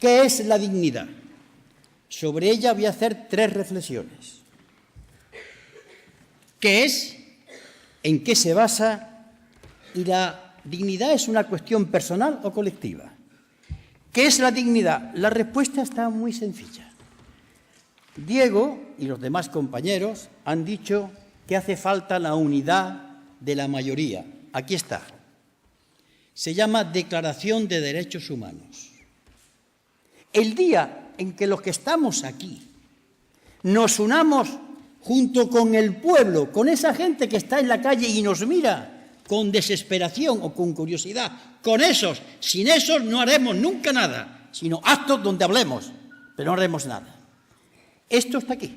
¿Qué es la dignidad? Sobre ella voy a hacer 3 reflexiones. ¿Qué es? ¿En qué se basa? ¿Y la dignidad es una cuestión personal o colectiva? ¿Qué es la dignidad? La respuesta está muy sencilla. Diego y los demás compañeros han dicho que hace falta la unidad de la mayoría. Aquí está. Se llama Declaración de Derechos Humanos. El día en que los que estamos aquí nos unamos junto con el pueblo, con esa gente que está en la calle y nos mira con desesperación o con curiosidad, con esos, sin esos no haremos nunca nada, sino actos donde hablemos, pero no haremos nada. Esto está aquí.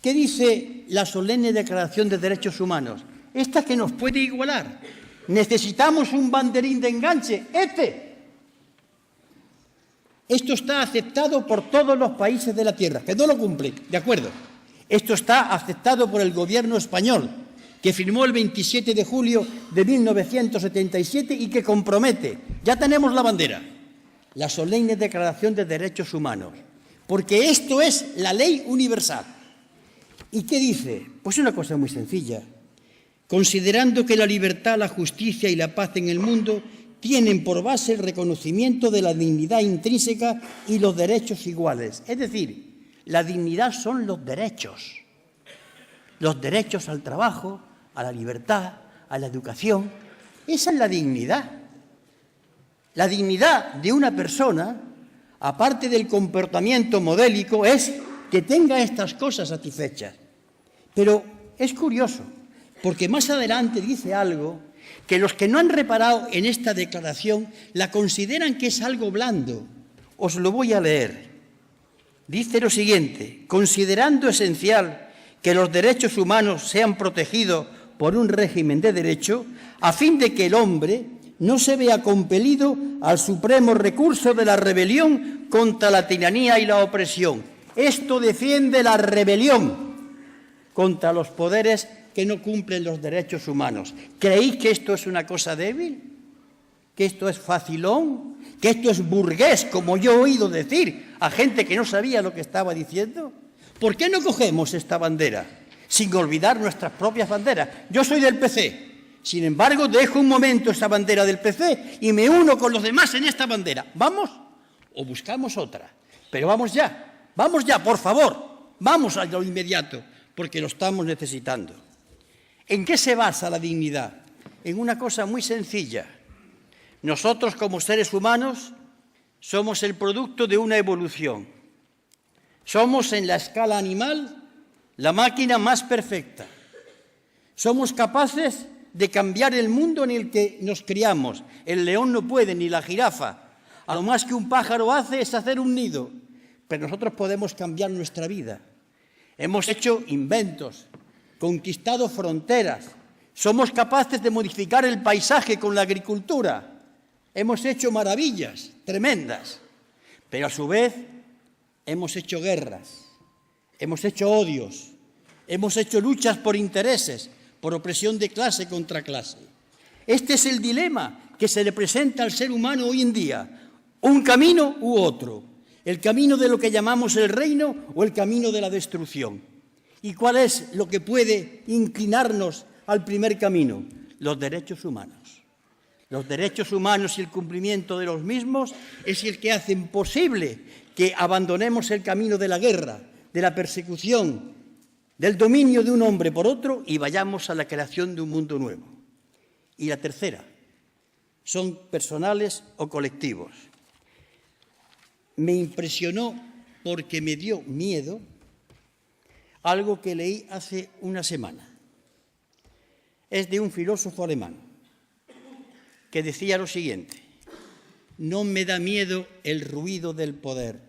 ¿Qué dice la solemne Declaración de Derechos Humanos? Esta que nos puede igualar. Necesitamos un banderín de enganche, Esto está aceptado por todos los países de la tierra, que no lo cumplen, de acuerdo. Esto está aceptado por el gobierno español, que firmó el 27 de julio de 1977 y que compromete, ya tenemos la bandera, la solemne Declaración de Derechos Humanos, porque esto es la ley universal. ¿Y qué dice? Pues una cosa muy sencilla. Considerando que la libertad, la justicia y la paz en el mundo tienen por base el reconocimiento de la dignidad intrínseca y los derechos iguales. Es decir, la dignidad son los derechos al trabajo, a la libertad, a la educación. Esa es la dignidad. La dignidad de una persona, aparte del comportamiento modélico, es que tenga estas cosas satisfechas. Pero es curioso, porque más adelante dice algo que los que no han reparado en esta declaración la consideran que es algo blando. Os lo voy a leer. Dice lo siguiente: considerando esencial que los derechos humanos sean protegidos por un régimen de derecho, a fin de que el hombre no se vea compelido al supremo recurso de la rebelión contra la tiranía y la opresión. Esto defiende la rebelión contra los poderes que no cumplen los derechos humanos. ¿Creéis que esto es una cosa débil? ¿Que esto es facilón? ¿Que esto es burgués, como yo he oído decir a gente que no sabía lo que estaba diciendo? ¿Por qué no cogemos esta bandera, sin olvidar nuestras propias banderas? Yo soy del PC, sin embargo, dejo un momento esa bandera del PC y me uno con los demás en esta bandera. ¿Vamos? ¿O buscamos otra? Pero vamos ya, por favor, vamos a lo inmediato, porque lo estamos necesitando. ¿En qué se basa la dignidad? En una cosa muy sencilla. Nosotros, como seres humanos, somos el producto de una evolución. Somos, en la escala animal, la máquina más perfecta. Somos capaces de cambiar el mundo en el que nos criamos. El león no puede, ni la jirafa. A lo más que un pájaro hace es hacer un nido. Pero nosotros podemos cambiar nuestra vida. Hemos hecho inventos, conquistado fronteras, somos capaces de modificar el paisaje con la agricultura, hemos hecho maravillas tremendas, pero a su vez hemos hecho guerras, hemos hecho odios, hemos hecho luchas por intereses, por opresión de clase contra clase. Este es el dilema que se le presenta al ser humano hoy en día, un camino u otro, el camino de lo que llamamos el reino o el camino de la destrucción. ¿Y cuál es lo que puede inclinarnos al primer camino? Los derechos humanos. Los derechos humanos y el cumplimiento de los mismos es el que hacen posible que abandonemos el camino de la guerra, de la persecución, del dominio de un hombre por otro y vayamos a la creación de un mundo nuevo. Y la tercera, son personales o colectivos. Me impresionó porque me dio miedo algo que leí hace una semana. Es de un filósofo alemán que decía lo siguiente: no me da miedo el ruido del poder,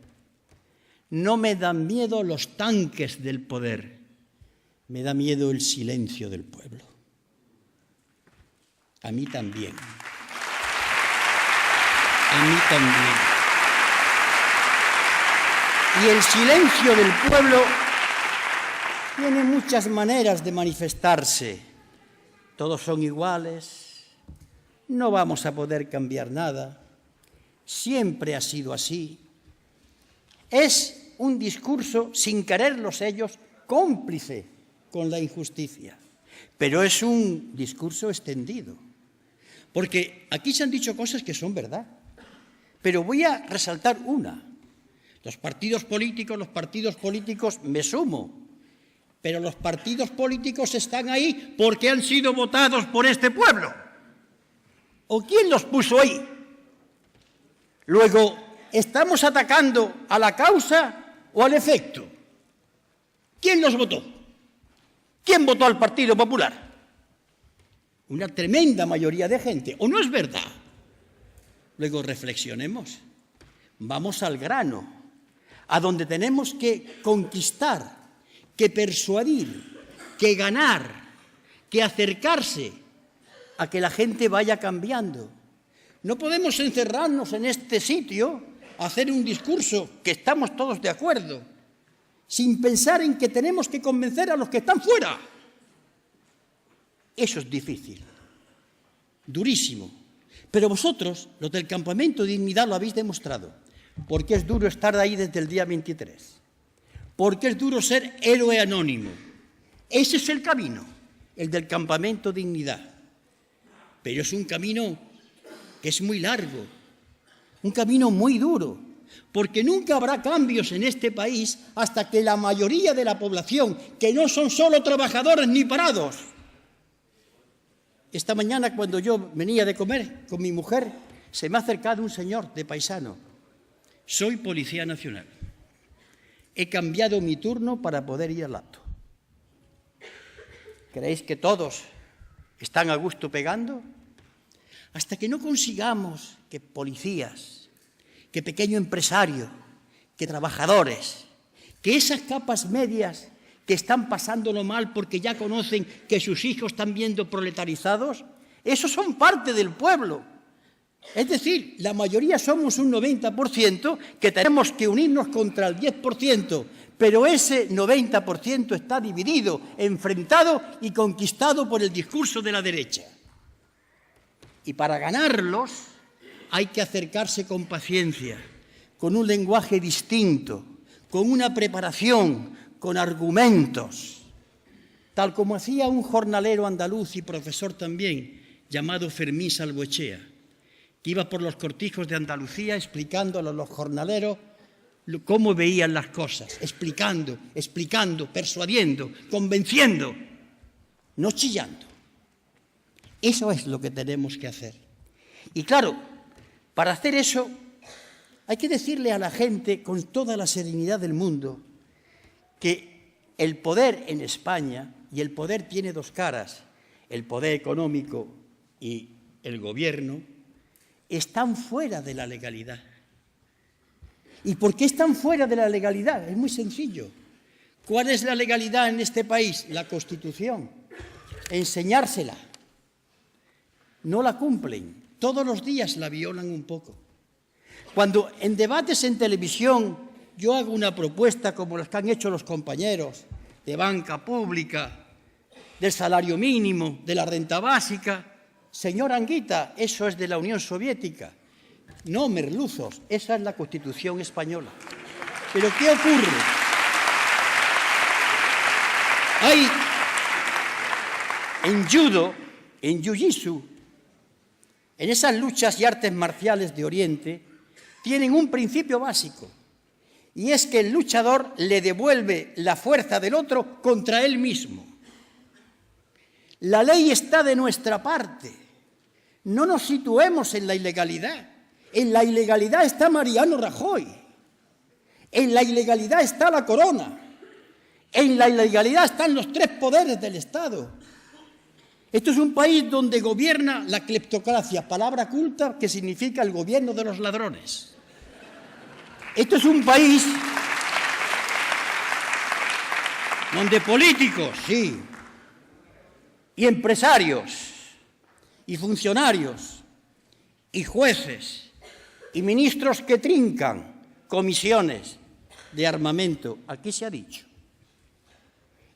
no me dan miedo los tanques del poder, me da miedo el silencio del pueblo. A mí también. A mí también. Y el silencio del pueblo tiene muchas maneras de manifestarse. Todos son iguales, no vamos a poder cambiar nada. siempre ha sido así. Es un discurso, sin quererlos ellos, cómplice con la injusticia. Pero es un discurso extendido. Porque aquí se han dicho cosas que son verdad. Pero voy a resaltar una. Los partidos políticos me sumo. Pero los partidos políticos están ahí porque han sido votados por este pueblo. ¿O quién los puso ahí? Luego, ¿estamos atacando a la causa o al efecto? ¿Quién los votó? ¿Quién votó al Partido Popular? Una tremenda mayoría de gente. ¿O no es verdad? Luego reflexionemos. Vamos al grano, a donde tenemos que conquistar, que persuadir, que ganar, que acercarse a que la gente vaya cambiando. No podemos encerrarnos en este sitio a hacer un discurso que estamos todos de acuerdo, sin pensar en que tenemos que convencer a los que están fuera. Eso es difícil, durísimo. Pero vosotros, los del Campamento Dignidad, lo habéis demostrado. Porque es duro estar ahí desde el día 23. Porque es duro ser héroe anónimo. Ese es el camino, el del Campamento Dignidad. Pero es un camino que es muy largo, un camino muy duro, porque nunca habrá cambios en este país hasta que la mayoría de la población, que no son solo trabajadores ni parados. Esta mañana, cuando yo venía de comer con mi mujer, se me ha acercado un señor de paisano. Soy Policía Nacional. He cambiado mi turno para poder ir al acto. ¿Creéis que todos están a gusto pegando? Hasta que no consigamos que policías, que pequeño empresario, que trabajadores, que esas capas medias que están pasándolo mal porque ya conocen que sus hijos están viendo proletarizados, esos son parte del pueblo. Es decir, la mayoría somos un 90% que tenemos que unirnos contra el 10%, pero ese 90% está dividido, enfrentado y conquistado por el discurso de la derecha. Y para ganarlos hay que acercarse con paciencia, con un lenguaje distinto, con una preparación, con argumentos, tal como hacía un jornalero andaluz y profesor también, llamado Fermín Salvoechea, que iba por los cortijos de Andalucía explicándole a los jornaleros cómo veían las cosas, explicando, persuadiendo, convenciendo, no chillando. Eso es lo que tenemos que hacer. Y claro, para hacer eso hay que decirle a la gente con toda la serenidad del mundo que el poder en España, y el poder tiene dos caras, el poder económico y el gobierno, están fuera de la legalidad. ¿Y por qué están fuera de la legalidad? Es muy sencillo. ¿Cuál es la legalidad en este país? La Constitución. Enseñársela. No la cumplen. Todos los días la violan un poco. Cuando en debates en televisión yo hago una propuesta como las que han hecho los compañeros de banca pública, del salario mínimo, de la renta básica, señor Anguita, eso es de la Unión Soviética. No, merluzos, esa es la Constitución española. ¿Pero qué ocurre? Hay en judo, en jiu-jitsu, en esas luchas y artes marciales de Oriente, tienen un principio básico, y es que el luchador le devuelve la fuerza del otro contra él mismo. La ley está de nuestra parte. No nos situemos en la ilegalidad. En la ilegalidad está Mariano Rajoy. En la ilegalidad está la corona. En la ilegalidad están los tres poderes del Estado. Esto es un país donde gobierna la cleptocracia, palabra culta que significa el gobierno de los ladrones. Esto es un país donde políticos, sí, y empresarios, y funcionarios, y jueces, y ministros que trincan comisiones de armamento, aquí se ha dicho,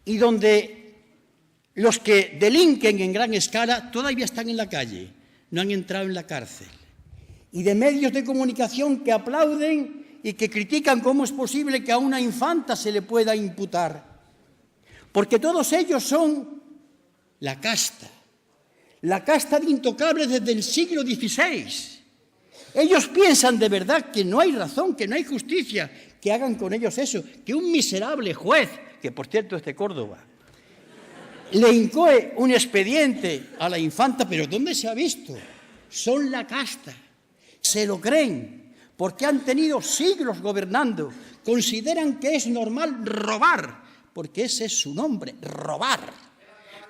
y donde los que delinquen en gran escala todavía están en la calle, no han entrado en la cárcel. y de medios de comunicación que aplauden y que critican cómo es posible que a una infanta se le pueda imputar. Porque todos ellos son la casta de intocables desde el siglo XVI. Ellos piensan de verdad que no hay razón, que no hay justicia, que hagan con ellos eso, que un miserable juez, que por cierto es de Córdoba, le incoe un expediente a la infanta, pero ¿dónde se ha visto? Son la casta, se lo creen, porque han tenido siglos gobernando, consideran que es normal robar, porque ese es su nombre, robar.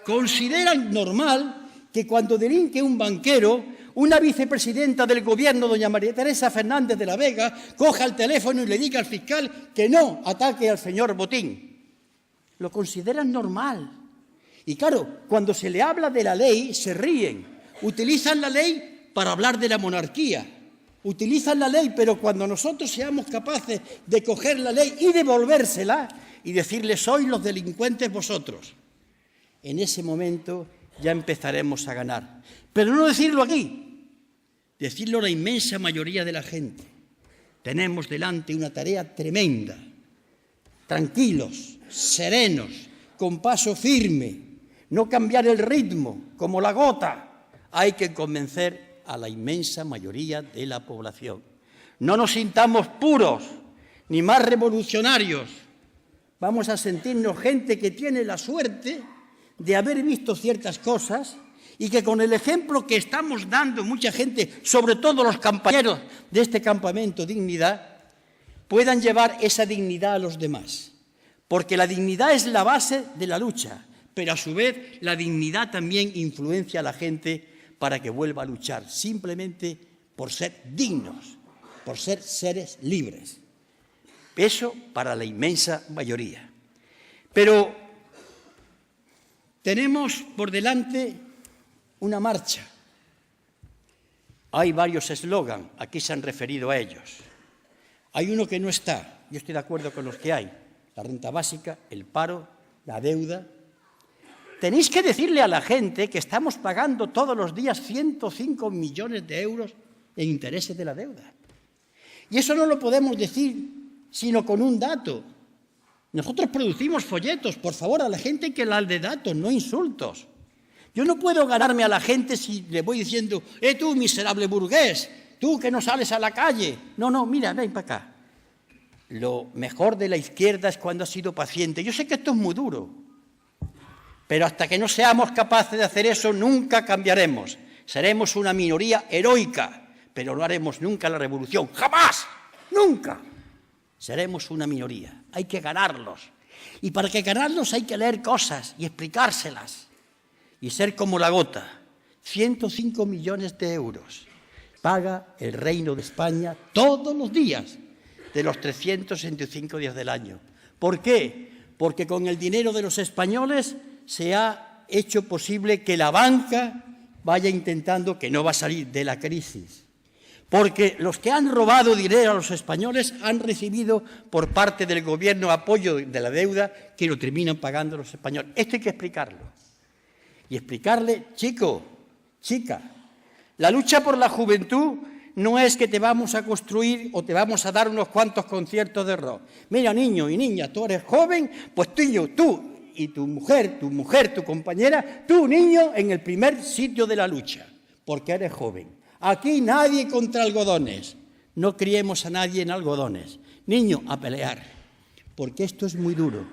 Consideran normal que cuando delinque un banquero, una vicepresidenta del gobierno, doña María Teresa Fernández de la Vega, coja el teléfono y le diga al fiscal que no ataque al señor Botín. Lo consideran normal. Y claro, cuando se le habla de la ley, se ríen. Utilizan la ley para hablar de la monarquía. Utilizan la ley, pero cuando nosotros seamos capaces de coger la ley y devolvérsela y decirle, sois los delincuentes vosotros, en ese momento ya empezaremos a ganar. Pero no decirlo aquí, decirlo a la inmensa mayoría de la gente. Tenemos delante una tarea tremenda. Tranquilos, serenos, con paso firme, no cambiar el ritmo como la gota. Hay que convencer a la inmensa mayoría de la población. No nos sintamos puros, ni más revolucionarios. Vamos a sentirnos gente que tiene la suerte de haber visto ciertas cosas y que con el ejemplo que estamos dando mucha gente, sobre todo los compañeros de este campamento Dignidad, puedan llevar esa dignidad a los demás. Porque la dignidad es la base de la lucha, pero a su vez la dignidad también influencia a la gente para que vuelva a luchar, simplemente por ser dignos, por ser seres libres. Eso para la inmensa mayoría. Pero tenemos por delante una marcha. Hay varios eslogans, aquí se han referido a ellos. Hay uno que no está, yo estoy de acuerdo con los que hay. La renta básica, el paro, la deuda. Tenéis que decirle a la gente que estamos pagando todos los días 105 millones de euros en intereses de la deuda. Y eso no lo podemos decir sino con un dato. Nosotros producimos folletos, por favor, a la gente que la de datos, no insultos. Yo no puedo ganarme a la gente si le voy diciendo, tú miserable burgués, tú que no sales a la calle. No, mira, ven para acá. Lo mejor de la izquierda es cuando ha sido paciente. Yo sé que esto es muy duro, pero hasta que no seamos capaces de hacer eso, nunca cambiaremos. Seremos una minoría heroica, pero no haremos nunca la revolución. ¡Jamás! ¡Nunca! Seremos una minoría. Hay que ganarlos. Y para que ganarlos hay que leer cosas y explicárselas. Y ser como la gota. 105 millones de euros paga el Reino de España todos los días de los 365 días del año. ¿Por qué? Porque con el dinero de los españoles se ha hecho posible que la banca vaya intentando, que no va a salir de la crisis. Porque los que han robado dinero a los españoles han recibido por parte del gobierno apoyo de la deuda que lo terminan pagando los españoles. Esto hay que explicarlo. Y explicarle, chico, chica, la lucha por la juventud no es que te vamos a construir o te vamos a dar unos cuantos conciertos de rock. Mira, niño y niña, tú eres joven, pues tú y tu mujer, tu compañera, tú, niño, en el primer sitio de la lucha, porque eres joven. Aquí nadie contra algodones. No criemos a nadie en algodones. Niño, a pelear. Porque esto es muy duro.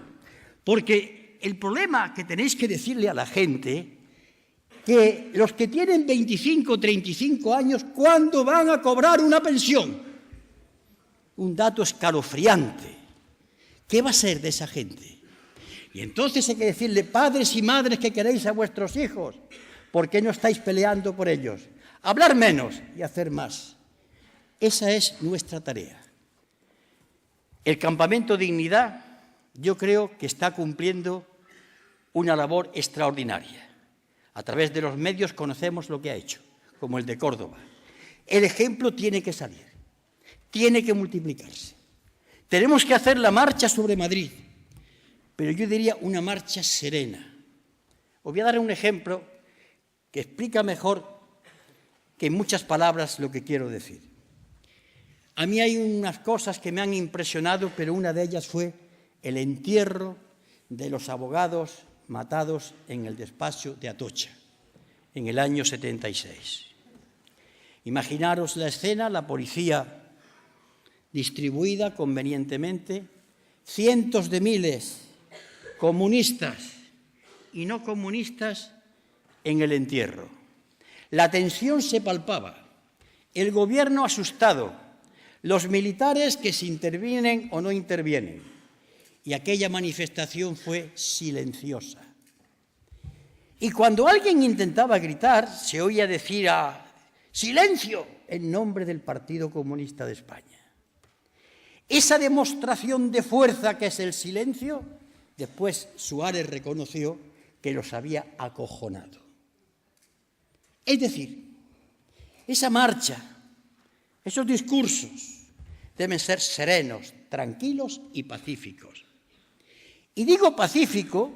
Porque el problema que tenéis que decirle a la gente, que los que tienen 25 o 35 años, ¿cuándo van a cobrar una pensión? Un dato escalofriante. ¿Qué va a ser de esa gente? Y entonces hay que decirle, padres y madres que queréis a vuestros hijos, ¿por qué no estáis peleando por ellos? Hablar menos y hacer más. Esa es nuestra tarea. El Campamento Dignidad, yo creo que está cumpliendo una labor extraordinaria. A través de los medios conocemos lo que ha hecho, como el de Córdoba. El ejemplo tiene que salir, tiene que multiplicarse. Tenemos que hacer la marcha sobre Madrid, pero yo diría una marcha serena. Os voy a dar un ejemplo que explica mejor que en muchas palabras lo que quiero decir. A mí hay unas cosas que me han impresionado, pero una de ellas fue el entierro de los abogados matados en el despacho de Atocha, en el año 76. Imaginaros la escena, la policía distribuida convenientemente, cientos de miles, comunistas y no comunistas, en el entierro. La tensión se palpaba, el gobierno asustado, los militares que si intervienen o no intervienen, y aquella manifestación fue silenciosa. Y cuando alguien intentaba gritar, se oía decir a ¡silencio!, en nombre del Partido Comunista de España. Esa demostración de fuerza que es el silencio, después Suárez reconoció que los había acojonado. Es decir, esa marcha, esos discursos deben ser serenos, tranquilos y pacíficos. Y digo pacífico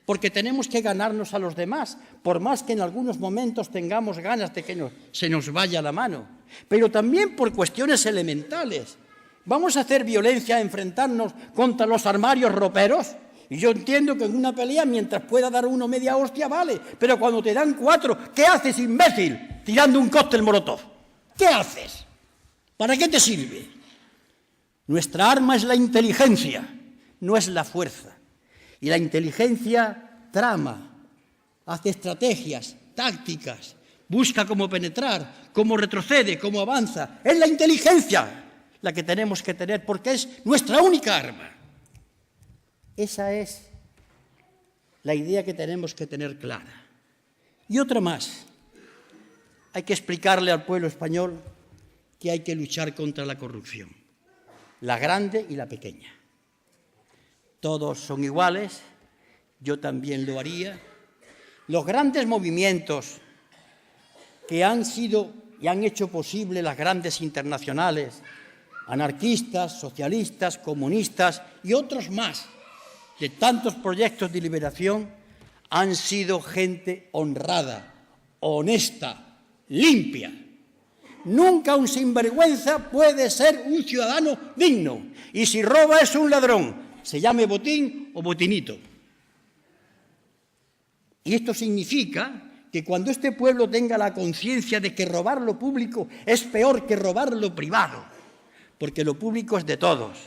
porque tenemos que ganarnos a los demás, por más que en algunos momentos tengamos ganas de que se nos vaya la mano, pero también por cuestiones elementales. ¿Vamos a hacer violencia, a enfrentarnos contra los armarios roperos? Y yo entiendo que en una pelea, mientras pueda dar uno media hostia, vale, pero cuando te dan 4, ¿qué haces, imbécil? Tirando un cóctel molotov. ¿Qué haces? ¿Para qué te sirve? Nuestra arma es la inteligencia, no es la fuerza. Y la inteligencia trama, hace estrategias, tácticas, busca cómo penetrar, cómo retrocede, cómo avanza. Es la inteligencia la que tenemos que tener porque es nuestra única arma. Esa es la idea que tenemos que tener clara. Y otra más. Hay que explicarle al pueblo español que hay que luchar contra la corrupción, la grande y la pequeña. Todos son iguales, yo también lo haría. Los grandes movimientos que han sido y han hecho posible las grandes internacionales, anarquistas, socialistas, comunistas y otros más, de tantos proyectos de liberación, han sido gente honrada, honesta, limpia. Nunca un sinvergüenza puede ser un ciudadano digno. Y si roba es un ladrón, se llame Botín o Botinito. Y esto significa que cuando este pueblo tenga la conciencia de que robar lo público es peor que robar lo privado, porque lo público es de todos,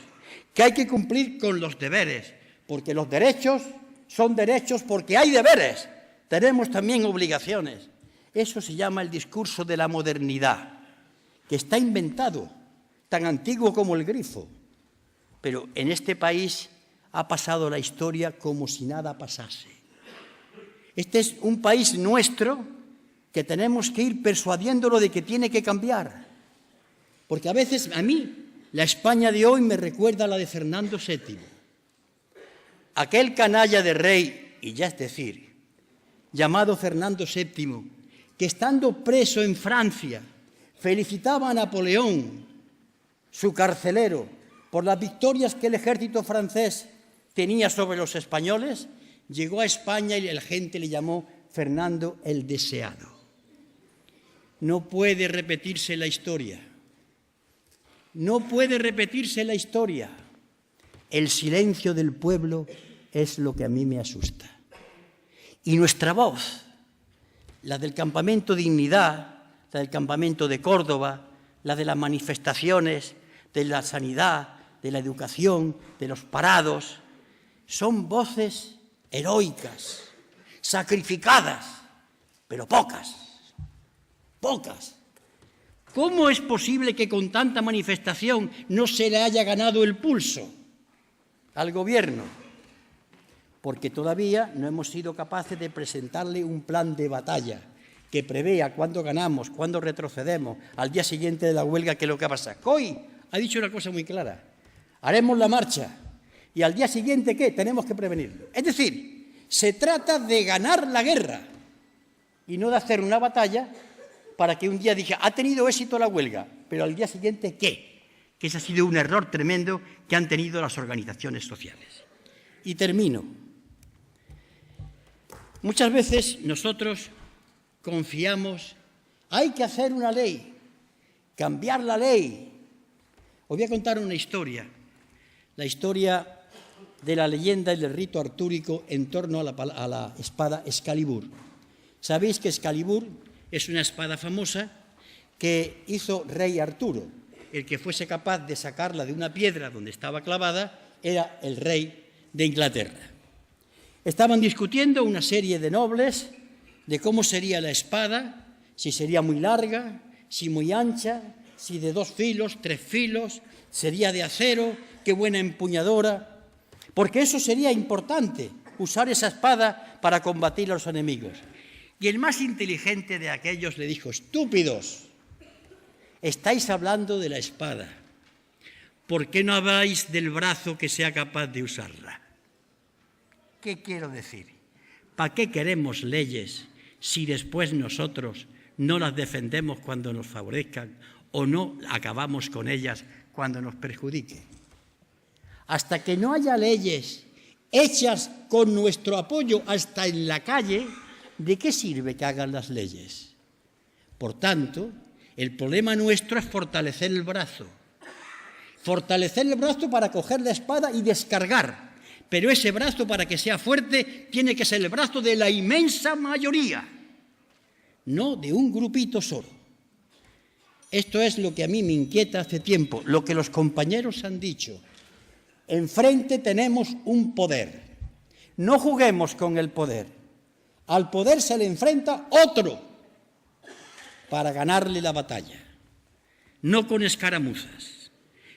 que hay que cumplir con los deberes, porque los derechos son derechos porque hay deberes, tenemos también obligaciones. Eso se llama el discurso de la modernidad, que está inventado, tan antiguo como el grifo, pero en este país ha pasado la historia como si nada pasase. Este es un país nuestro que tenemos que ir persuadiéndolo de que tiene que cambiar, porque a veces a mí la España de hoy me recuerda a la de Fernando VII. Aquel canalla de rey, y ya es decir, llamado Fernando VII, que estando preso en Francia, felicitaba a Napoleón, su carcelero, por las victorias que el ejército francés tenía sobre los españoles, llegó a España y la gente le llamó Fernando el Deseado. No puede repetirse la historia. No puede repetirse la historia. El silencio del pueblo es lo que a mí me asusta. Y nuestra voz, la del Campamento Dignidad, la del Campamento de Córdoba, la de las manifestaciones, de la sanidad, de la educación, de los parados, son voces heroicas, sacrificadas, pero pocas, pocas. ¿Cómo es posible que con tanta manifestación no se le haya ganado el pulso al gobierno? Porque todavía no hemos sido capaces de presentarle un plan de batalla que prevea cuándo ganamos, cuándo retrocedemos, al día siguiente de la huelga, qué es lo que va a pasar. Hoy ha dicho una cosa muy clara: haremos la marcha y al día siguiente, ¿qué? Tenemos que prevenirlo. Es decir, se trata de ganar la guerra y no de hacer una batalla para que un día diga, ha tenido éxito la huelga, pero al día siguiente, ¿qué? Que ese ha sido un error tremendo que han tenido las organizaciones sociales. Y termino. Muchas veces nosotros confiamos Hay que hacer una ley, cambiar la ley. Os voy a contar una historia, la historia de la leyenda y del rito artúrico en torno a la espada Excalibur. Sabéis que Excalibur es una espada famosa que hizo rey Arturo. El que fuese capaz de sacarla de una piedra donde estaba clavada era el rey de Inglaterra. Estaban discutiendo una serie de nobles de cómo sería la espada, si sería muy larga, si muy ancha, si de 2 filos, 3 filos, sería de acero, qué buena empuñadora, porque eso sería importante, usar esa espada para combatir a los enemigos. Y el más inteligente de aquellos le dijo: estúpidos, estáis hablando de la espada, ¿por qué no habláis del brazo que sea capaz de usarla? ¿Qué quiero decir? ¿Para qué queremos leyes si después nosotros no las defendemos cuando nos favorezcan o no acabamos con ellas cuando nos perjudique? Hasta que no haya leyes hechas con nuestro apoyo hasta en la calle, ¿de qué sirve que hagan las leyes? Por tanto, el problema nuestro es fortalecer el brazo. Fortalecer el brazo para coger la espada y descargar. Pero ese brazo, para que sea fuerte, tiene que ser el brazo de la inmensa mayoría, no de un grupito solo. Esto es lo que a mí me inquieta hace tiempo, lo que los compañeros han dicho. Enfrente tenemos un poder. No juguemos con el poder. Al poder se le enfrenta otro para ganarle la batalla. No con escaramuzas,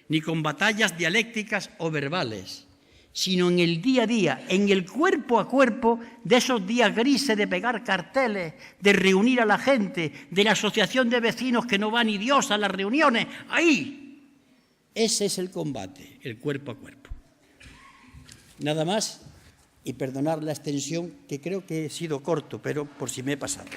ni con batallas dialécticas o verbales, sino en el día a día, en el cuerpo a cuerpo de esos días grises de pegar carteles, de reunir a la gente, de la asociación de vecinos que no va ni Dios a las reuniones. Ahí, ese es el combate, el cuerpo a cuerpo. Nada más, y perdonar la extensión, que creo que he sido corto, pero por si me he pasado.